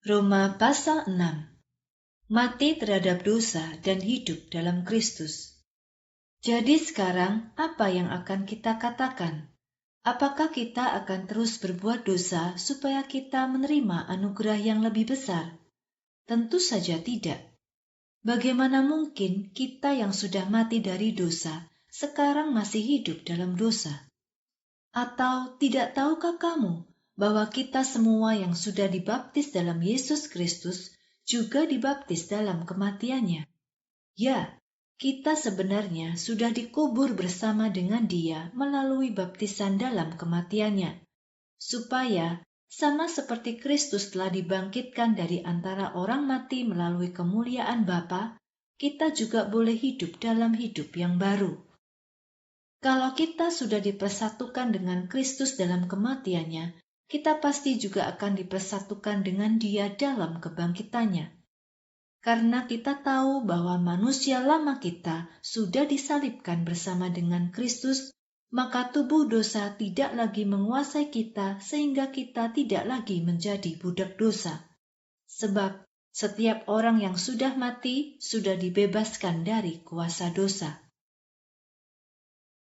Roma pasal 6. Mati terhadap dosa dan hidup dalam Kristus. Jadi sekarang apa yang akan kita katakan? Apakah kita akan terus berbuat dosa supaya kita menerima anugerah yang lebih besar? Tentu saja tidak. Bagaimana mungkin kita yang sudah mati dari dosa sekarang masih hidup dalam dosa? Atau tidak tahukah kamu bahwa kita semua yang sudah dibaptis dalam Yesus Kristus juga dibaptis dalam kematiannya? Ya, kita sebenarnya sudah dikubur bersama dengan Dia melalui baptisan dalam kematiannya, supaya sama seperti Kristus telah dibangkitkan dari antara orang mati melalui kemuliaan Bapa, kita juga boleh hidup dalam hidup yang baru. Kalau kita sudah dipersatukan dengan Kristus dalam kematiannya, kita pasti juga akan dipersatukan dengan Dia dalam kebangkitannya. Karena kita tahu bahwa manusia lama kita sudah disalibkan bersama dengan Kristus, maka tubuh dosa tidak lagi menguasai kita sehingga kita tidak lagi menjadi budak dosa. Sebab setiap orang yang sudah mati sudah dibebaskan dari kuasa dosa.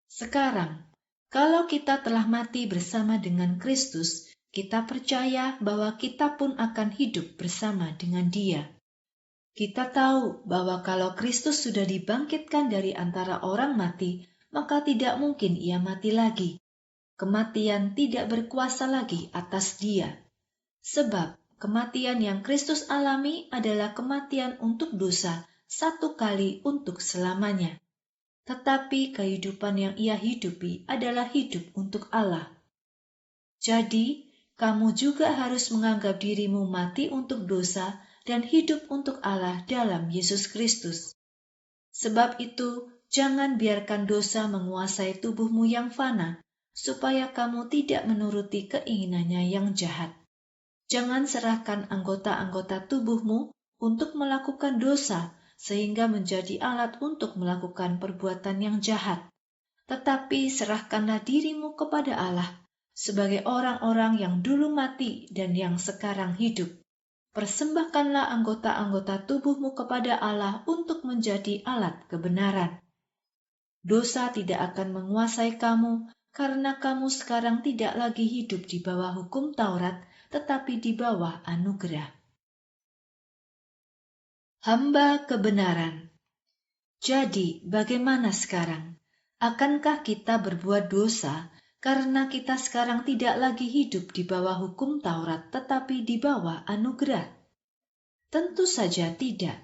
Sekarang, kalau kita telah mati bersama dengan Kristus, kita percaya bahwa kita pun akan hidup bersama dengan Dia. Kita tahu bahwa kalau Kristus sudah dibangkitkan dari antara orang mati, maka tidak mungkin Ia mati lagi. Kematian tidak berkuasa lagi atas Dia. Sebab kematian yang Kristus alami adalah kematian untuk dosa, satu kali untuk selamanya. Tetapi kehidupan yang Ia hidupi adalah hidup untuk Allah. Jadi, kamu juga harus menganggap dirimu mati untuk dosa dan hidup untuk Allah dalam Yesus Kristus. Sebab itu, jangan biarkan dosa menguasai tubuhmu yang fana, supaya kamu tidak menuruti keinginannya yang jahat. Jangan serahkan anggota-anggota tubuhmu untuk melakukan dosa, sehingga menjadi alat untuk melakukan perbuatan yang jahat. Tetapi serahkanlah dirimu kepada Allah sebagai orang-orang yang dulu mati dan yang sekarang hidup. Persembahkanlah anggota-anggota tubuhmu kepada Allah untuk menjadi alat kebenaran. Dosa tidak akan menguasai kamu karena kamu sekarang tidak lagi hidup di bawah hukum Taurat, tetapi di bawah anugerah. Hamba kebenaran. Jadi, bagaimana sekarang? Akankah kita berbuat dosa karena kita sekarang tidak lagi hidup di bawah hukum Taurat tetapi di bawah anugerah? Tentu saja tidak.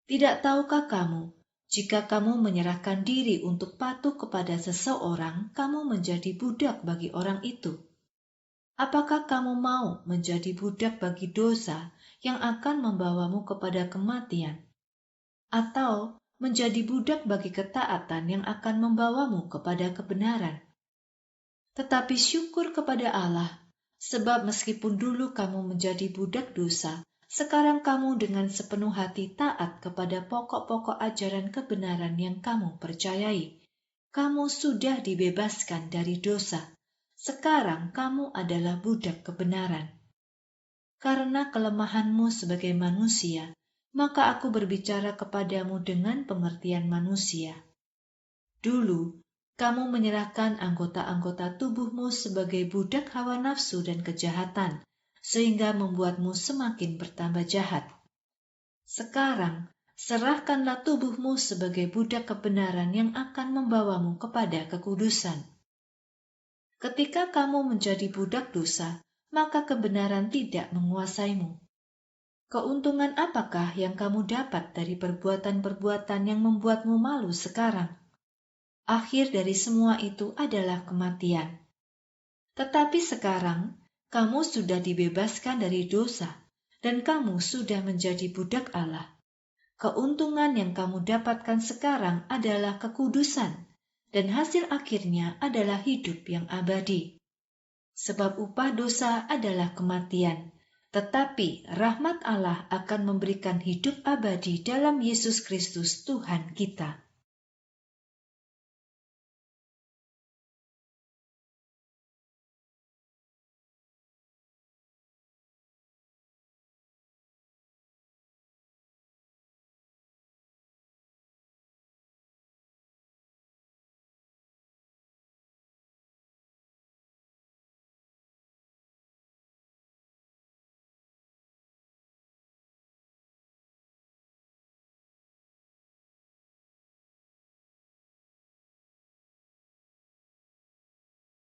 Tidak tahukah kamu, jika kamu menyerahkan diri untuk patuh kepada seseorang, kamu menjadi budak bagi orang itu? Apakah kamu mau menjadi budak bagi dosa yang akan membawamu kepada kematian? Atau menjadi budak bagi ketaatan yang akan membawamu kepada kebenaran? Tetapi syukur kepada Allah, sebab meskipun dulu kamu menjadi budak dosa, sekarang kamu dengan sepenuh hati taat kepada pokok-pokok ajaran kebenaran yang kamu percayai. Kamu sudah dibebaskan dari dosa. Sekarang kamu adalah budak kebenaran. Karena kelemahanmu sebagai manusia, maka aku berbicara kepadamu dengan pengertian manusia. Dulu, kamu menyerahkan anggota-anggota tubuhmu sebagai budak hawa nafsu dan kejahatan, sehingga membuatmu semakin bertambah jahat. Sekarang, serahkanlah tubuhmu sebagai budak kebenaran yang akan membawamu kepada kekudusan. Ketika kamu menjadi budak dosa, maka kebenaran tidak menguasaimu. Keuntungan apakah yang kamu dapat dari perbuatan-perbuatan yang membuatmu malu sekarang? Akhir dari semua itu adalah kematian. Tetapi sekarang, kamu sudah dibebaskan dari dosa, dan kamu sudah menjadi budak Allah. Keuntungan yang kamu dapatkan sekarang adalah kekudusan, dan hasil akhirnya adalah hidup yang abadi. Sebab upah dosa adalah kematian, tetapi rahmat Allah akan memberikan hidup abadi dalam Yesus Kristus Tuhan kita.